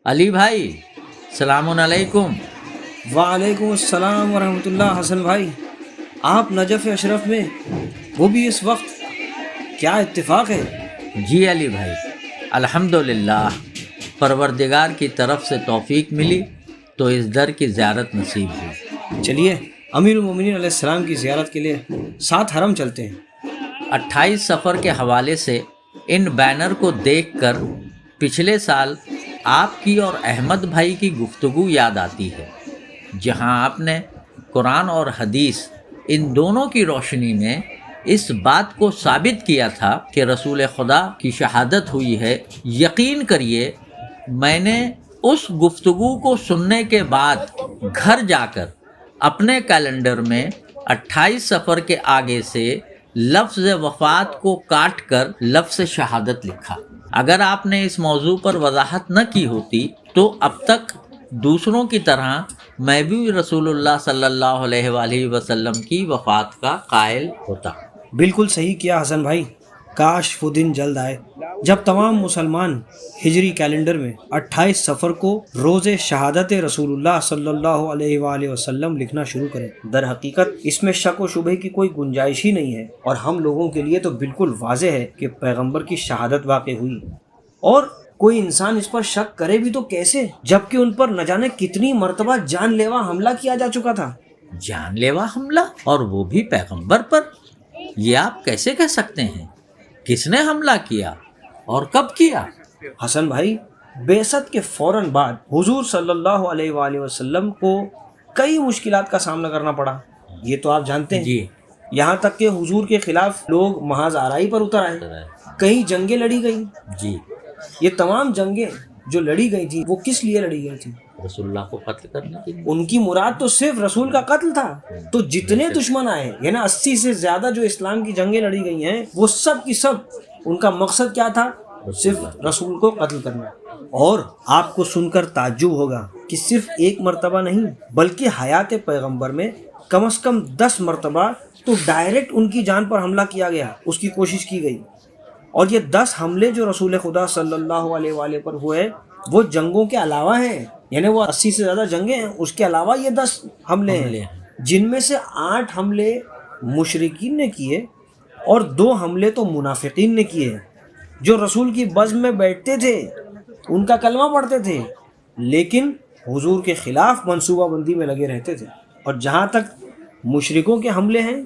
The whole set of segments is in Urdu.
علی بھائی، سلام علیکم۔ وعلیکم السلام ورحمۃ اللہ۔ حسن بھائی، آپ نجف اشرف میں، وہ بھی اس وقت، کیا اتفاق ہے؟ جی علی بھائی، الحمدللہ، پروردگار کی طرف سے توفیق ملی تو اس در کی زیارت نصیب ہوئی۔ چلیے امیر المومنین علیہ السلام کی زیارت کے لیے ساتھ حرم چلتے ہیں۔ 28 سفر کے حوالے سے ان بینر کو دیکھ کر پچھلے سال آپ کی اور احمد بھائی کی گفتگو یاد آتی ہے، جہاں آپ نے قرآن اور حدیث ان دونوں کی روشنی میں اس بات کو ثابت کیا تھا کہ رسول خدا کی شہادت ہوئی ہے۔ یقین کریے، میں نے اس گفتگو کو سننے کے بعد گھر جا کر اپنے کیلنڈر میں 28 سفر کے آگے سے لفظ وفات کو کاٹ کر لفظ شہادت لکھا۔ اگر آپ نے اس موضوع پر وضاحت نہ کی ہوتی تو اب تک دوسروں کی طرح میں بھی رسول اللہ صلی اللہ علیہ وآلہ وسلم کی وفات کا قائل ہوتا۔ بالکل صحیح کیا حسن بھائی، کاش وہ دن جلد آئے جب تمام مسلمان ہجری کیلنڈر میں 28 سفر کو روز شہادت رسول اللہ صلی اللہ علیہ وآلہ وسلم لکھنا شروع کریں۔ در حقیقت اس میں شک و شبہ کی کوئی گنجائش ہی نہیں ہے، اور ہم لوگوں کے لیے تو بالکل واضح ہے کہ پیغمبر کی شہادت واقع ہوئی، اور کوئی انسان اس پر شک کرے بھی تو کیسے، جبکہ ان پر نہ جانے کتنی مرتبہ جان لیوا حملہ کیا جا چکا تھا۔ جان لیوا حملہ، اور وہ بھی پیغمبر پر؟ یہ آپ کیسے کہہ سکتے ہیں؟ کس نے حملہ کیا اور کب کیا؟ حسن بھائی، بعثت کے فوراً بعد حضور صلی اللہ علیہ وآلہ وسلم کو کئی مشکلات کا سامنا کرنا پڑا، یہ تو آپ جانتے ہیں۔ جی، یہاں تک کہ حضور کے خلاف لوگ محاذ آرائی پر اتر آئے، کئی جنگیں لڑی گئیں۔ جی، یہ تمام جنگیں جو لڑی گئی تھی وہ کس لیے لڑی گئی تھی؟ رسول اللہ کو قتل کرنے کے لیے۔ ان کی مراد تو صرف رسول کا قتل تھا۔ تو جتنے دشمن آئے، یعنی 80 سے زیادہ جو اسلام کی جنگیں لڑی گئی ہیں، وہ سب کی سب ان کا مقصد کیا تھا؟ صرف رسول کو قتل کرنا۔ اور آپ کو سن کر تعجب ہوگا کہ صرف ایک مرتبہ نہیں بلکہ حیات پیغمبر میں کم از کم 10 مرتبہ تو ڈائریکٹ ان کی جان پر حملہ کیا گیا، اس کی کوشش کی گئی۔ اور یہ 10 حملے جو رسول خدا صلی اللہ علیہ وآلہ پر ہوئے وہ جنگوں کے علاوہ ہیں، یعنی وہ 80 سے زیادہ جنگیں ہیں، اس کے علاوہ یہ 10 حملے ہیں، جن میں سے 8 حملے مشرکین نے کیے اور 2 حملے تو منافقین نے کیے، جو رسول کی بزم میں بیٹھتے تھے، ان کا کلمہ پڑھتے تھے، لیکن حضور کے خلاف منصوبہ بندی میں لگے رہتے تھے۔ اور جہاں تک مشرکوں کے حملے ہیں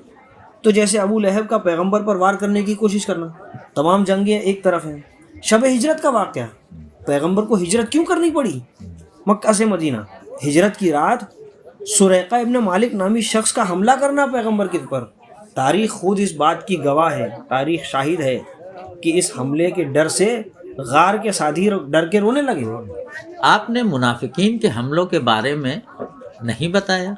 تو جیسے ابو لہب کا پیغمبر پر وار کرنے کی کوشش کرنا، تمام جنگیں ایک طرف ہیں۔ شب ہجرت کا واقعہ، پیغمبر کو ہجرت کیوں کرنی پڑی مکہ سے مدینہ؟ ہجرت کی رات سریقہ ابن مالک نامی شخص کا حملہ کرنا پیغمبر کے پر، تاریخ خود اس بات کی گواہ ہے، تاریخ شاہد ہے کہ اس حملے کے ڈر سے غار کے ساتھی ڈر کے رونے لگے۔ آپ نے منافقین کے حملوں کے بارے میں نہیں بتایا،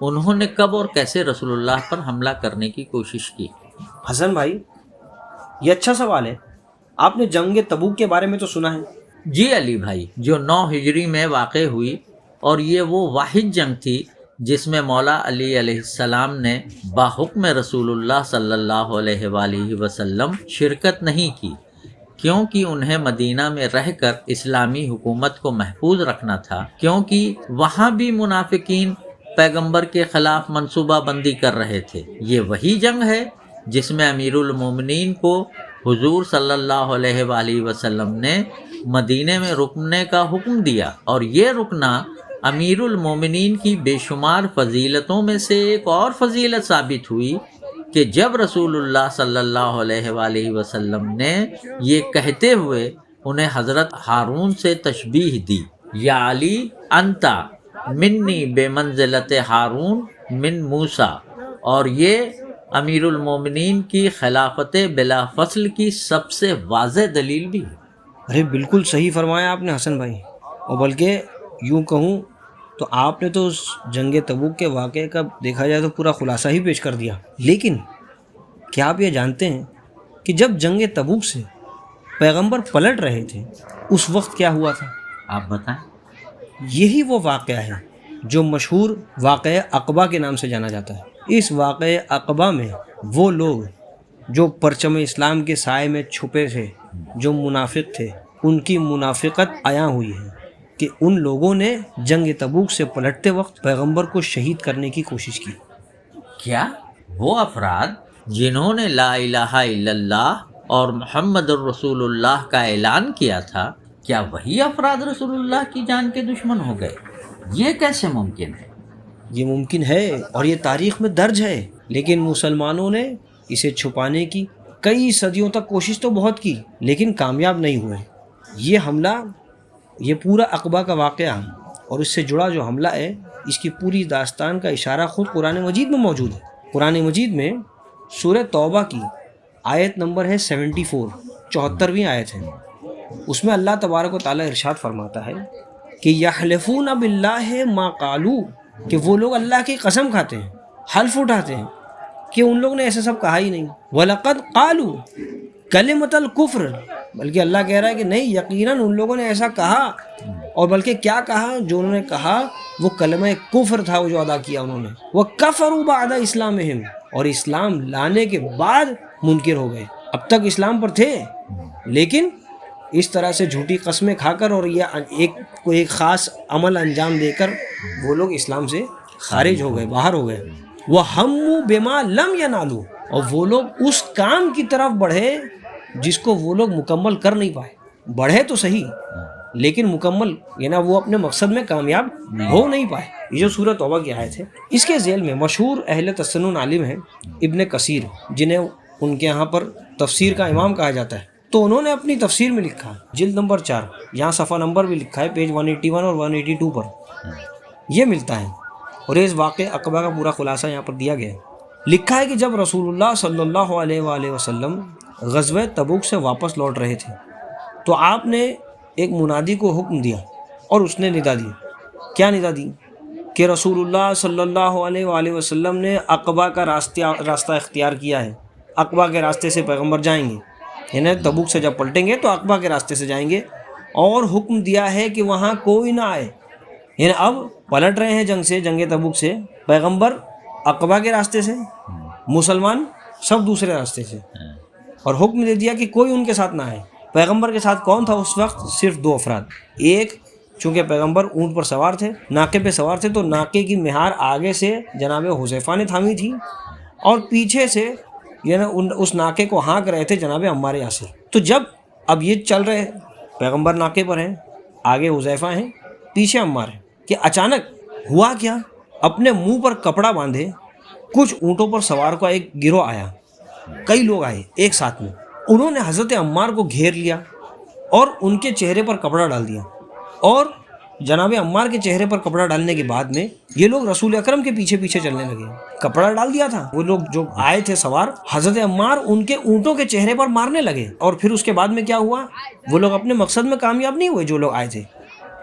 انہوں نے کب اور کیسے رسول اللہ پر حملہ کرنے کی کوشش کی؟ حسن بھائی، یہ اچھا سوال ہے۔ آپ نے جنگ تبوک کے بارے میں تو سنا ہے؟ جی علی بھائی، جو 9 ہجری میں واقع ہوئی، اور یہ وہ واحد جنگ تھی جس میں مولا علی علیہ السلام نے بحکم رسول اللہ صلی اللہ علیہ وآلہ وسلم شرکت نہیں کی، کیونکہ انہیں مدینہ میں رہ کر اسلامی حکومت کو محفوظ رکھنا تھا، کیونکہ وہاں بھی منافقین پیغمبر کے خلاف منصوبہ بندی کر رہے تھے۔ یہ وہی جنگ ہے جس میں امیر المومنین کو حضور صلی اللہ علیہ وآلہ وسلم نے مدینے میں رکنے کا حکم دیا، اور یہ رکنا امیر المومنین کی بے شمار فضیلتوں میں سے ایک اور فضیلت ثابت ہوئی کہ جب رسول اللہ صلی اللہ علیہ وآلہ وسلم نے یہ کہتے ہوئے انہیں حضرت ہارون سے تشبیہ دی، یا علی انتا منی بے منزلت ہارون من موسیٰ، اور یہ امیر المومنین کی خلافت بلا فصل کی سب سے واضح دلیل بھی ہے۔ ارے بالکل صحیح فرمایا آپ نے حسن بھائی، اور بلکہ یوں کہوں تو آپ نے تو اس جنگ تبوک کے واقعے کا دیکھا جائے تو پورا خلاصہ ہی پیش کر دیا۔ لیکن کیا آپ یہ جانتے ہیں کہ جب جنگ تبوک سے پیغمبر پلٹ رہے تھے اس وقت کیا ہوا تھا؟ آپ بتائیں۔ یہی وہ واقعہ ہے جو مشہور واقعہ عقبہ کے نام سے جانا جاتا ہے۔ اس واقعہ عقبہ میں وہ لوگ جو پرچم اسلام کے سائے میں چھپے تھے، جو منافق تھے، ان کی منافقت عیاں ہوئی ہے، کہ ان لوگوں نے جنگ تبوک سے پلٹتے وقت پیغمبر کو شہید کرنے کی کوشش کی۔ کیا وہ افراد جنہوں نے لا الہ الا اللہ اور محمد الرسول اللہ کا اعلان کیا تھا، کیا وہی افراد رسول اللہ کی جان کے دشمن ہو گئے؟ یہ کیسے ممکن ہے؟ یہ ممکن ہے اور یہ تاریخ میں درج ہے، لیکن مسلمانوں نے اسے چھپانے کی کئی صدیوں تک کوشش تو بہت کی، لیکن کامیاب نہیں ہوئے۔ یہ حملہ، یہ پورا عقبہ کا واقعہ اور اس سے جڑا جو حملہ ہے، اس کی پوری داستان کا اشارہ خود قرآن مجید میں موجود ہے۔ قرآن مجید میں سورہ توبہ کی آیت نمبر ہے 74، 74ویں آیت ہے۔ اس میں اللہ تبارک و تعالیٰ ارشاد فرماتا ہے کہ یحلفون باللہ ما قالوا، کہ وہ لوگ اللہ کی قسم کھاتے ہیں، حلف اٹھاتے ہیں کہ ان لوگ نے ایسا سب کہا ہی نہیں۔ وَلَقَدْ قَالُوا کلمۃ الکفر، بلکہ اللہ کہہ رہا ہے کہ نہیں، یقیناً ان لوگوں نے ایسا کہا، اور بلکہ کیا کہا، جو انہوں نے کہا وہ کلمہ کفر تھا، وہ جو ادا کیا انہوں نے۔ وَكَفَرُوا بَعْدَ اسلامہم، اور اسلام لانے کے بعد منکر ہو گئے۔ اب تک اسلام پر تھے، لیکن اس طرح سے جھوٹی قسمیں کھا کر اور یہ ایک خاص عمل انجام دے کر وہ لوگ اسلام سے خارج ہو گئے، باہر ہو گئے۔ وَهَمُّوا بِمَا لَمْ يَنَالُوا، اور وہ لوگ اس کام کی طرف بڑھے جس کو وہ لوگ مکمل کر نہیں پائے۔ بڑھے تو صحیح، لیکن مکمل یعنی وہ اپنے مقصد میں کامیاب ہو نہیں پائے۔ یہ جو سورۃ توبہ کی آیت ہے، اس کے ذیل میں مشہور اہل تسنن عالم ہیں ابن کثیر، جنہیں ان کے یہاں پر تفسیر کا امام کہا جاتا ہے، تو انہوں نے اپنی تفسیر میں لکھا، جلد نمبر 4، یہاں صفحہ نمبر بھی لکھا ہے، پیج 181 اور 182 پر یہ ملتا ہے، اور اس واقع عقبہ کا پورا خلاصہ یہاں پر دیا گیا ہے۔ لکھا ہے کہ جب رسول اللہ صلی اللہ علیہ وآلہ وسلم غزوہ تبوک سے واپس لوٹ رہے تھے تو آپ نے ایک منادی کو حکم دیا اور اس نے ندا دی۔ کیا ندا دی؟ کہ رسول اللہ صلی اللہ علیہ وآلہ وسلم نے عقبہ کا راستہ اختیار کیا ہے، عقبہ کے راستے سے پیغمبر جائیں گے، یعنی تبوک سے جب پلٹیں گے تو عقبہ کے راستے سے جائیں گے، اور حکم دیا ہے کہ وہاں کوئی نہ آئے۔ یعنی اب پلٹ رہے ہیں جنگ تبوک سے، پیغمبر عقبہ کے راستے سے، مسلمان سب دوسرے راستے سے، اور حکم دے دیا کہ کوئی ان کے ساتھ نہ آئے۔ پیغمبر کے ساتھ کون تھا اس وقت؟ صرف 2 افراد۔ ایک، چونکہ پیغمبر اونٹ پر سوار تھے، ناقے پہ سوار تھے، تو ناقے کی مہار آگے سے جناب حذیفہ نے تھامی تھی، اور پیچھے سے یعنی اس ناقے کو ہانک رہے تھے جناب عمار یاسر۔ تو جب اب یہ چل رہے، پیغمبر ناقے پر ہیں، آگے حذیفہ ہیں، پیچھے عمار ہیں، کہ اچانک ہوا کیا، اپنے منہ پر کپڑا باندھے کچھ اونٹوں پر سوار کا ایک گروہ آیا، کئی لوگ آئے ایک ساتھ میں، انہوں نے حضرت عمار کو گھیر لیا اور ان کے چہرے پر کپڑا ڈال دیا، اور جناب عمار کے چہرے پر کپڑا ڈالنے کے بعد میں یہ لوگ رسول اکرم کے پیچھے پیچھے چلنے لگے۔ کپڑا ڈال دیا تھا، وہ لوگ جو آئے تھے سوار، حضرت عمار ان کے اونٹوں کے چہرے پر مارنے لگے، اور پھر اس کے بعد میں کیا ہوا، وہ لوگ اپنے مقصد میں کامیاب نہیں ہوئے جو لوگ آئے تھے۔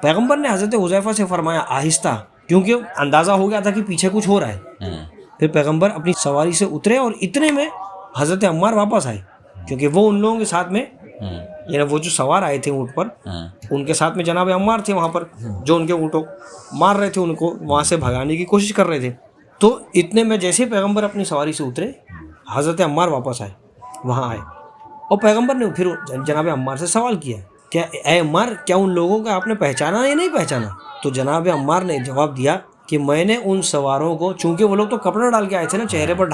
پیغمبر نے حضرت حذیفہ سے فرمایا آہستہ، کیونکہ اندازہ ہو گیا تھا کہ پیچھے کچھ ہو رہا ہے۔ پھر پیغمبر اپنی سواری سے اترے اور اتنے میں حضرت عمار واپس آئے، کیونکہ وہ ان لوگوں کے ساتھ میں یعنی وہ جو سوار آئے تھے اونٹ پر، ان کے ساتھ میں جناب عمار تھے وہاں پر، جو ان کے اونٹوں مار رہے تھے، ان کو وہاں سے بھگانے کی کوشش کر رہے تھے۔ تو اتنے میں جیسے پیغمبر اپنی سواری سے اترے، حضرت عمار واپس آئے، وہاں آئے، اور پیغمبر نے پھر جناب عمار سے سوال کیا کہ اے عمار، کیا ان لوگوں کو آپ نے پہچانا یا نہیں پہچانا؟ تو جناب عمار نے جواب دیا کہ میں نے ان سواروں کو، چونکہ وہ لوگ تو کپڑا ڈال کے آئے تھے نا، چہرے کو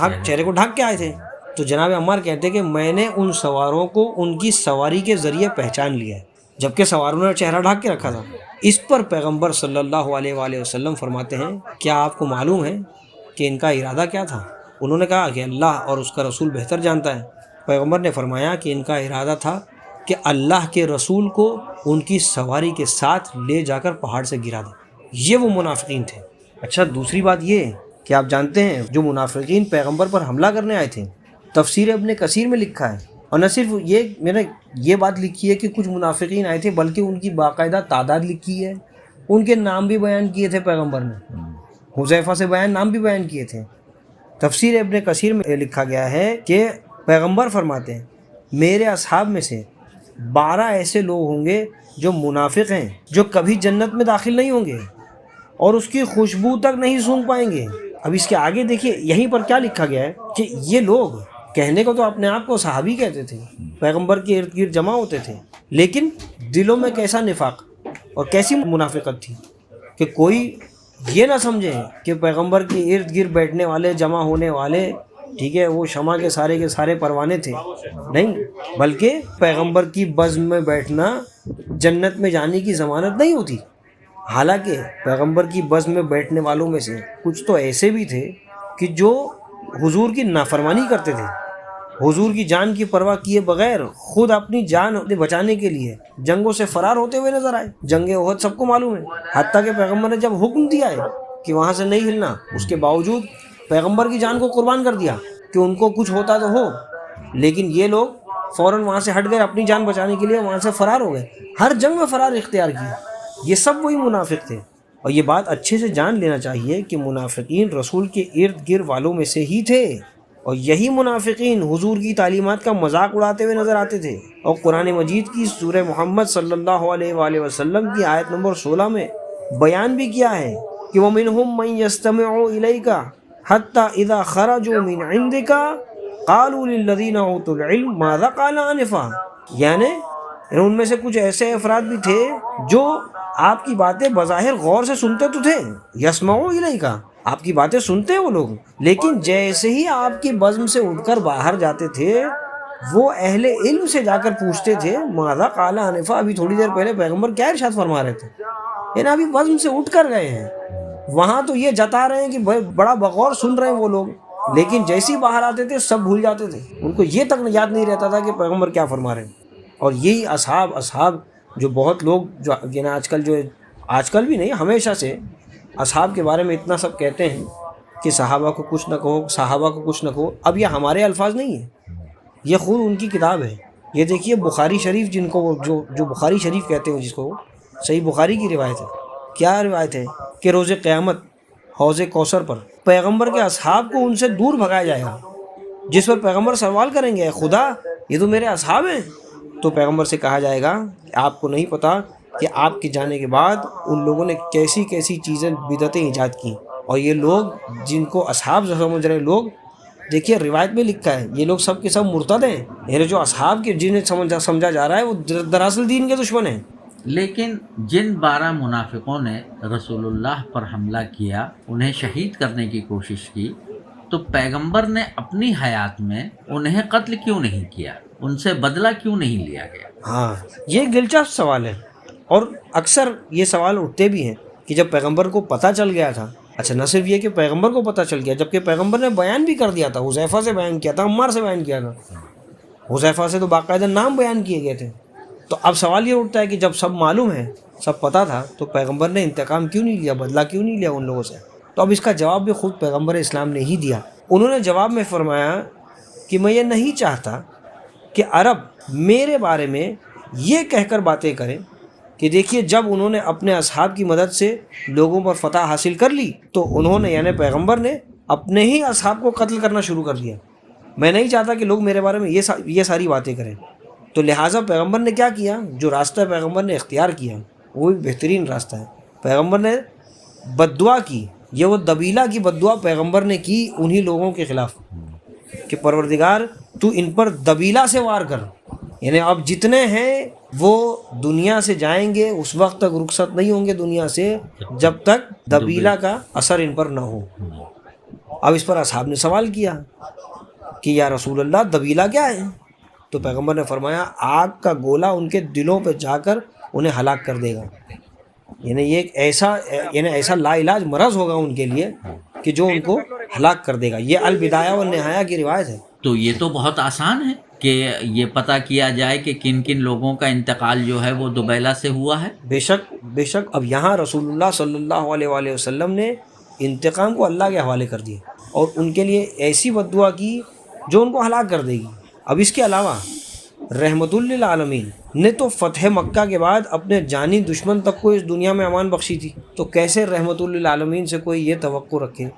ڈھک کے آئے تھے، تو جناب عمار کہتے کہ میں نے ان سواروں کو ان کی سواری کے ذریعے پہچان لیا ہے، جبکہ سواروں نے چہرہ ڈھک کے رکھا تھا۔ اس پر پیغمبر صلی اللہ علیہ وآلہ وسلم فرماتے ہیں، کیا آپ کو معلوم ہے کہ ان کا ارادہ کیا تھا؟ انہوں نے کہا کہ اللہ اور اس کا رسول بہتر جانتا ہے۔ پیغمبر نے فرمایا کہ ان کا ارادہ تھا کہ اللہ کے رسول کو ان کی سواری کے ساتھ لے جا کر پہاڑ سے گرا دے۔ یہ وہ منافقین تھے۔ اچھا، دوسری بات یہ کہ آپ جانتے ہیں جو منافقین پیغمبر پر حملہ کرنے آئے تھے، تفسیر ابن کثیر میں لکھا ہے، اور نہ صرف یہ میں نے یہ بات لکھی ہے کہ کچھ منافقین آئے تھے، بلکہ ان کی باقاعدہ تعداد لکھی ہے، ان کے نام بھی بیان کیے تھے پیغمبر نے، حذیفہ سے نام بھی بیان کیے تھے۔ تفسیر ابن کثیر میں لکھا گیا ہے کہ پیغمبر فرماتے ہیں میرے اصحاب میں سے 12 ایسے لوگ ہوں گے جو منافق ہیں، جو کبھی جنت میں داخل نہیں ہوں گے اور اس کی خوشبو تک نہیں سونگھ پائیں گے۔ اب اس کے آگے دیکھیے یہیں پر کیا لکھا گیا ہے کہ یہ لوگ کہنے کو تو اپنے آپ کو صحابی کہتے تھے، پیغمبر کے ارد گرد جمع ہوتے تھے، لیکن دلوں میں کیسا نفاق اور کیسی منافقت تھی کہ کوئی یہ نہ سمجھے کہ پیغمبر کے ارد گرد بیٹھنے والے، جمع ہونے والے، ٹھیک ہے، وہ شمع کے سارے پروانے تھے، نہیں، بلکہ پیغمبر کی بزم میں بیٹھنا جنت میں جانے کی ضمانت نہیں ہوتی۔ حالانکہ پیغمبر کی بزم میں بیٹھنے والوں میں سے کچھ تو ایسے بھی تھے کہ جو حضور کی نافرمانی کرتے تھے، حضور کی جان کی پرواہ کیے بغیر خود اپنی جان بچانے کے لیے جنگوں سے فرار ہوتے ہوئے نظر آئے۔ جنگ احد سب کو معلوم ہے، حتیٰ کہ پیغمبر نے جب حکم دیا ہے کہ وہاں سے نہیں ہلنا، اس کے باوجود پیغمبر کی جان کو قربان کر دیا کہ ان کو کچھ ہوتا تو ہو، لیکن یہ لوگ فوراً وہاں سے ہٹ گئے، اپنی جان بچانے کے لیے وہاں سے فرار ہو گئے، ہر جنگ میں فرار اختیار کیا۔ یہ سب وہی منافق تھے، اور یہ بات اچھے سے جان لینا چاہیے کہ منافقین رسول کے ارد گرد والوں میں سے ہی تھے، اور یہی منافقین حضور کی تعلیمات کا مذاق اڑاتے ہوئے نظر آتے تھے۔ اور قرآن مجید کی سورہ محمد صلی اللہ علیہ وآلہ وسلم کی آیت نمبر 16 میں بیان بھی کیا ہے کہ وَمِنْهُمْ مَنْ يَسْتَمِعُ إِلَيْكَ حَتَّى إِذَا خَرَجُوا مِنْ عِنْدِكَ قَالُوا لِلَّذِينَ أُوتُوا الْعِلْمَ مَاذَا قَالَ آنِفًا، یعنی ان میں سے کچھ ایسے افراد بھی تھے جو آپ کی باتیں بظاہر غور سے سنتے تو تھے، یسمعوا الیک، آپ کی باتیں سنتے ہیں وہ لوگ، لیکن جیسے ہی آپ کی بزم سے اٹھ کر باہر جاتے تھے وہ اہل علم سے جا کر پوچھتے تھے ماذا قال آنفا، ابھی تھوڑی دیر پہلے پیغمبر کیا ارشاد فرما رہے تھے، یعنی ابھی بزم سے اٹھ کر گئے ہیں، وہاں تو یہ جتا رہے ہیں کہ بڑا بغور سن رہے ہیں وہ لوگ، لیکن جیسے ہی باہر آتے تھے سب بھول جاتے تھے، ان کو یہ تک یاد نہیں رہتا تھا کہ پیغمبر کیا فرما رہے ہیں۔ اور یہی اصحاب جو بہت لوگ جو یعنی آج کل بھی نہیں، ہمیشہ سے اصحاب کے بارے میں اتنا سب کہتے ہیں کہ صحابہ کو کچھ نہ کہو، صحابہ کو کچھ نہ کہو، اب یہ ہمارے الفاظ نہیں ہیں، یہ خود ان کی کتاب ہے۔ یہ دیکھیے بخاری شریف، جن کو جو بخاری شریف کہتے ہیں، جس کو صحیح بخاری کی روایت ہے، کیا روایت ہے کہ روز قیامت حوض کوثر پر پیغمبر کے اصحاب کو ان سے دور بھگایا جائے گا، جس پر پیغمبر سوال کریں گے، خدا یہ تو میرے اصحاب ہیں، تو پیغمبر سے کہا جائے گا کہ آپ کو نہیں پتہ کہ آپ کے جانے کے بعد ان لوگوں نے کیسی کیسی چیزیں بدعتیں ایجاد کی، اور یہ لوگ جن کو اصحاب سمجھ رہے لوگ، دیکھیے روایت میں لکھا ہے یہ لوگ سب کے سب مرتد ہیں، یعنی جو اصحاب کے جنہیں سمجھا جا رہا ہے وہ دراصل دین کے دشمن ہیں۔ لیکن جن 12 منافقوں نے رسول اللہ پر حملہ کیا، انہیں شہید کرنے کی کوشش کی، تو پیغمبر نے اپنی حیات میں انہیں قتل کیوں نہیں کیا، ان سے بدلہ کیوں نہیں لیا گیا؟ ہاں، یہ ایک دلچسپ سوال ہے، اور اکثر یہ سوال اٹھتے بھی ہیں کہ جب پیغمبر کو پتہ چل گیا تھا، اچھا نہ صرف یہ کہ پیغمبر کو پتہ چل گیا، جبکہ پیغمبر نے بیان بھی کر دیا تھا، حذیفہ سے بیان کیا تھا، عمار سے بیان کیا تھا، حذیفہ سے تو باقاعدہ نام بیان کیے گئے تھے، تو اب سوال یہ اٹھتا ہے کہ جب سب معلوم ہے، سب پتہ تھا، تو پیغمبر نے انتقام کیوں نہیں لیا، بدلہ کیوں نہیں لیا ان لوگوں سے؟ تو اب اس کا جواب بھی خود پیغمبر اسلام نے ہی دیا۔ انہوں نے جواب میں فرمایا کہ میں یہ نہیں چاہتا کہ عرب میرے بارے میں یہ کہہ کر باتیں کریں کہ دیکھیے جب انہوں نے اپنے اصحاب کی مدد سے لوگوں پر فتح حاصل کر لی تو انہوں نے یعنی پیغمبر نے اپنے ہی اصحاب کو قتل کرنا شروع کر دیا۔ میں نہیں چاہتا کہ لوگ میرے بارے میں یہ ساری باتیں کریں، تو لہٰذا پیغمبر نے کیا کیا، جو راستہ پیغمبر نے اختیار کیا وہ بھی بہترین راستہ ہے، پیغمبر نے بد دعا کی، یہ وہ دبیلا کی بد دعا پیغمبر نے کی انہی لوگوں کے خلاف کہ پروردگار تو ان پر دبیلا سے وار کر، یعنی اب جتنے ہیں وہ دنیا سے جائیں گے، اس وقت تک رخصت نہیں ہوں گے دنیا سے جب تک دبیلا کا اثر ان پر نہ ہو۔ اب اس پر اصحاب نے سوال کیا کہ یا رسول اللہ دبیلا کیا ہے؟ تو پیغمبر نے فرمایا آگ کا گولا ان کے دلوں پہ جا کر انہیں ہلاک کر دے گا، یعنی یہ ایک ایسا لا علاج مرض ہوگا ان کے لیے کہ جو ان کو ہلاک کر دے گا۔ یہ البدایہ والنہایہ کی روایت ہے۔ تو یہ تو بہت آسان ہے کہ یہ پتہ کیا جائے کہ کن کن لوگوں کا انتقال جو ہے وہ دبیلا سے ہوا ہے۔ بے شک اب یہاں رسول اللہ صلی اللہ علیہ وآلہ وسلم نے انتقام کو اللہ کے حوالے کر دیا اور ان کے لیے ایسی بد دعا کی جو ان کو ہلاک کر دے گی۔ اب اس کے علاوہ رحمت للعالمین نے تو فتح مکہ کے بعد اپنے جانی دشمن تک کو اس دنیا میں امان بخشی تھی، تو کیسے رحمت للعالمین سے کوئی یہ توقع رکھے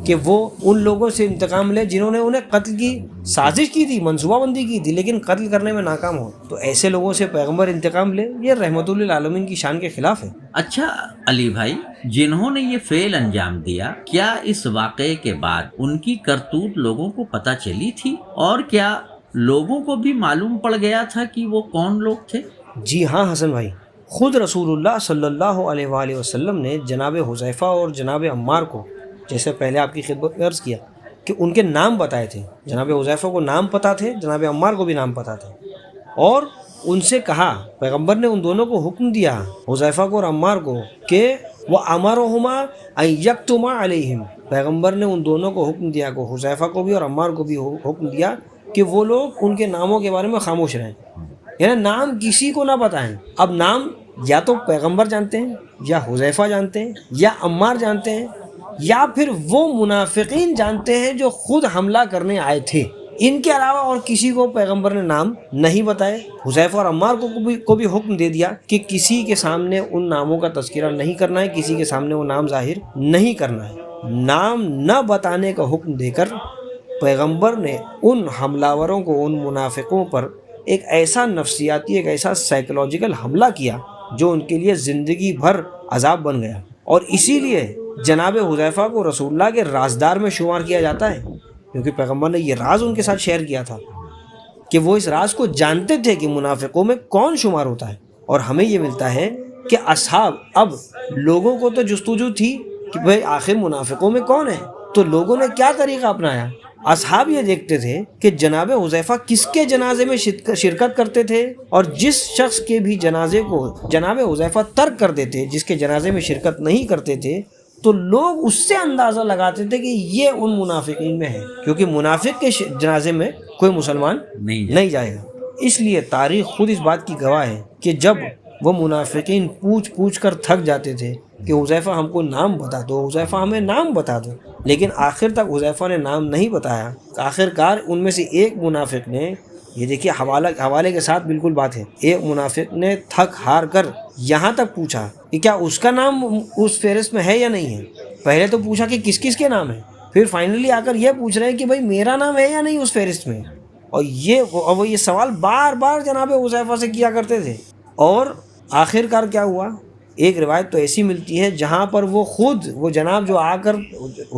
کہ وہ ان لوگوں سے انتقام لے جنہوں نے انہیں قتل کی سازش کی تھی، منصوبہ بندی کی تھی، لیکن قتل کرنے میں ناکام ہو، تو ایسے لوگوں سے پیغمبر انتقام لے، یہ رحمت للعالمین کی شان کے خلاف ہے۔ اچھا علی بھائی، جنہوں نے یہ فعل انجام دیا، کیا اس واقعے کے بعد ان کی کرتوت لوگوں کو پتہ چلی تھی، اور کیا لوگوں کو بھی معلوم پڑ گیا تھا کہ وہ کون لوگ تھے؟ جی ہاں حسن بھائی، خود رسول اللہ صلی اللہ علیہ وآلہ وسلم نے جناب حذیفہ اور جناب عمار کو، جیسے پہلے آپ کی خدمت میں عرض کیا کہ ان کے نام بتائے تھے، جناب حذیفہ کو نام پتہ تھے، جناب عمار کو بھی نام پتہ تھے، اور ان سے کہا، پیغمبر نے ان دونوں کو حکم دیا، حذیفہ کو اور عمار کو، کہ وَأَمَرَهُمَا أَن يَكْتُمَا عَلَيْهِمْ، پیغمبر نے ان دونوں کو حکم دیا، کہ حذیفہ کو بھی اور عمار کو بھی حکم دیا کہ وہ لوگ ان کے ناموں کے بارے میں خاموش رہیں، یعنی نام کسی کو نہ بتائیں۔ اب نام یا تو پیغمبر جانتے ہیں، یا حذیفہ جانتے ہیں، یا عمار جانتے ہیں، یا پھر وہ منافقین جانتے ہیں جو خود حملہ کرنے آئے تھے۔ ان کے علاوہ اور کسی کو پیغمبر نے نام نہیں بتائے۔ حذیفہ اور عمار کو بھی حکم دے دیا کہ کسی کے سامنے ان ناموں کا تذکرہ نہیں کرنا ہے، کسی کے سامنے وہ نام ظاہر نہیں کرنا ہے۔ نام نہ بتانے کا حکم دے کر پیغمبر نے ان حملہ کو، ان منافقوں پر ایک ایسا نفسیاتی، ایک ایسا سائیکولوجیکل حملہ کیا جو ان کے لیے زندگی بھر عذاب بن گیا، اور اسی لیے جناب حذیفہ کو رسول اللہ کے رازدار میں شمار کیا جاتا ہے، کیونکہ پیغمبر نے یہ راز ان کے ساتھ شیئر کیا تھا کہ وہ اس راز کو جانتے تھے کہ منافقوں میں کون شمار ہوتا ہے۔ اور ہمیں یہ ملتا ہے کہ اصحاب، اب لوگوں کو تو جستجو تھی کہ بھئی آخر منافقوں میں کون ہے، تو لوگوں نے کیا طریقہ اپنایا؟ اصحاب یہ دیکھتے تھے کہ جناب حذیفہ کس کے جنازے میں شرکت کرتے تھے، اور جس شخص کے بھی جنازے کو جناب حذیفہ ترک کر دیتے، جس کے جنازے میں شرکت نہیں کرتے تھے، تو لوگ اس سے اندازہ لگاتے تھے کہ یہ ان منافقین میں ہے، کیونکہ منافق کے جنازے میں کوئی مسلمان نہیں جائے گا۔ اس لیے تاریخ خود اس بات کی گواہ ہے کہ جب وہ منافقین پوچھ کر تھک جاتے تھے کہ حذیفہ ہم کو نام بتا دو، حذیفہ ہمیں نام بتا دو، لیکن آخر تک حذیفہ نے نام نہیں بتایا۔ آخر کار ان میں سے ایک منافق نے، یہ دیکھیے حوالے کے ساتھ بالکل بات ہے، ایک منافق نے تھک ہار کر یہاں تک پوچھا کہ کیا اس کا نام اس فہرست میں ہے یا نہیں ہے۔ پہلے تو پوچھا کہ کس کس کے نام ہے، پھر فائنلی آ کر یہ پوچھ رہے ہیں کہ بھائی میرا نام ہے یا نہیں اس فہرست میں، اور وہ یہ سوال بار بار جناب حذیفہ سے کیا کرتے تھے۔ اور آخر کار کیا ہوا؟ ایک روایت تو ایسی ملتی ہے جہاں پر وہ جناب جو آ کر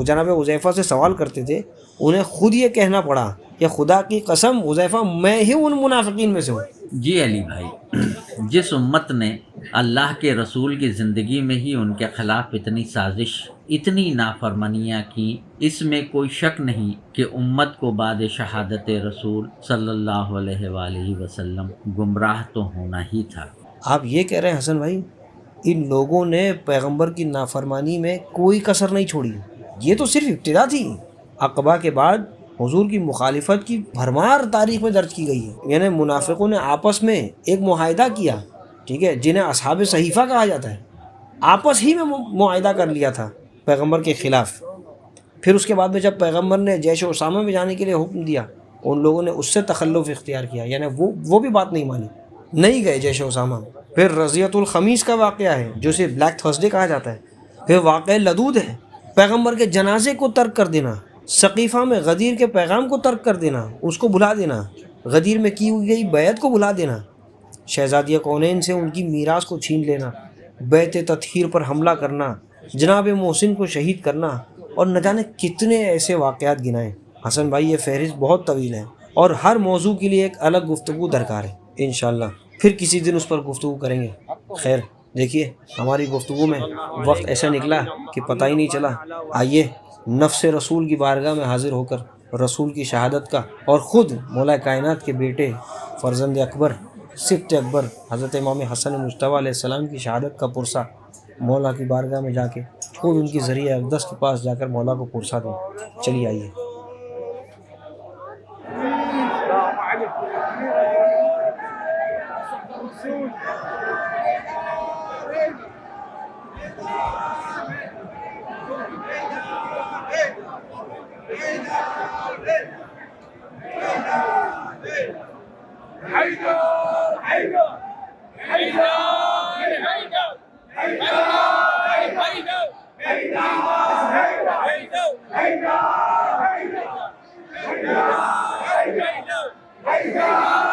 جناب حذیفہ سے سوال کرتے تھے، انہیں خود یہ کہنا پڑا کہ خدا کی قسم حذیفہ میں ہی ان منافقین میں سے ہوں۔ جی علی بھائی، جس امت نے اللہ کے رسول کی زندگی میں ہی ان کے خلاف اتنی سازش، اتنی نافرمانیاں کی، اس میں کوئی شک نہیں کہ امت کو بعد شہادت رسول صلی اللہ علیہ وآلہ وسلم گمراہ تو ہونا ہی تھا۔ آپ یہ کہہ رہے ہیں حسن بھائی، ان لوگوں نے پیغمبر کی نافرمانی میں کوئی کسر نہیں چھوڑی، یہ تو صرف ابتدا تھی۔ عقبہ کے بعد حضور کی مخالفت کی بھرمار تاریخ میں درج کی گئی ہے، یعنی منافقوں نے آپس میں ایک معاہدہ کیا، ٹھیک ہے، جنہیں اصحاب صحیفہ کہا جاتا ہے، آپس ہی میں معاہدہ کر لیا تھا پیغمبر کے خلاف۔ پھر اس کے بعد میں جب پیغمبر نے جیش اسامہ میں جانے کے لیے حکم دیا، ان لوگوں نے اس سے تخلف اختیار کیا، یعنی وہ بھی بات نہیں مانی، نہیں گئے جیش اسامہ۔ پھر رضیۃ الخمیس کا واقعہ ہے جو اسے بلیک تھرسڈے کہا جاتا ہے۔ پھر واقعہ لدود ہے، پیغمبر کے جنازے کو ترک کر دینا، سقیفہ میں غدیر کے پیغام کو ترک کر دینا، اس کو بھلا دینا، غدیر میں کی ہوئی گئی بیعت کو بھلا دینا، شہزادیہ کونین سے ان کی میراث کو چھین لینا، بیت تطہیر پر حملہ کرنا، جناب محسن کو شہید کرنا، اور نہ جانے کتنے ایسے واقعات گنائے۔ حسن بھائی یہ فہرست بہت طویل ہے، اور ہر موضوع کے لیے ایک الگ گفتگو درکار ہے۔ انشاءاللہ پھر کسی دن اس پر گفتگو کریں گے۔ خیر، دیکھیے ہماری گفتگو میں وقت ایسا نکلا کہ پتہ ہی نہیں چلا۔ آئیے نفس رسول کی بارگاہ میں حاضر ہو کر رسول کی شہادت کا اور خود مولا کائنات کے بیٹے فرزند اکبر، سبط اکبر حضرت امام حسن مجتبیٰ علیہ السلام کی شہادت کا پرسہ مولا کی بارگاہ میں جا کے خود ان کی ذریعہ اقدس کے پاس جا کر مولا کو پرسہ دیں۔ چلیے آئیے۔ Hey,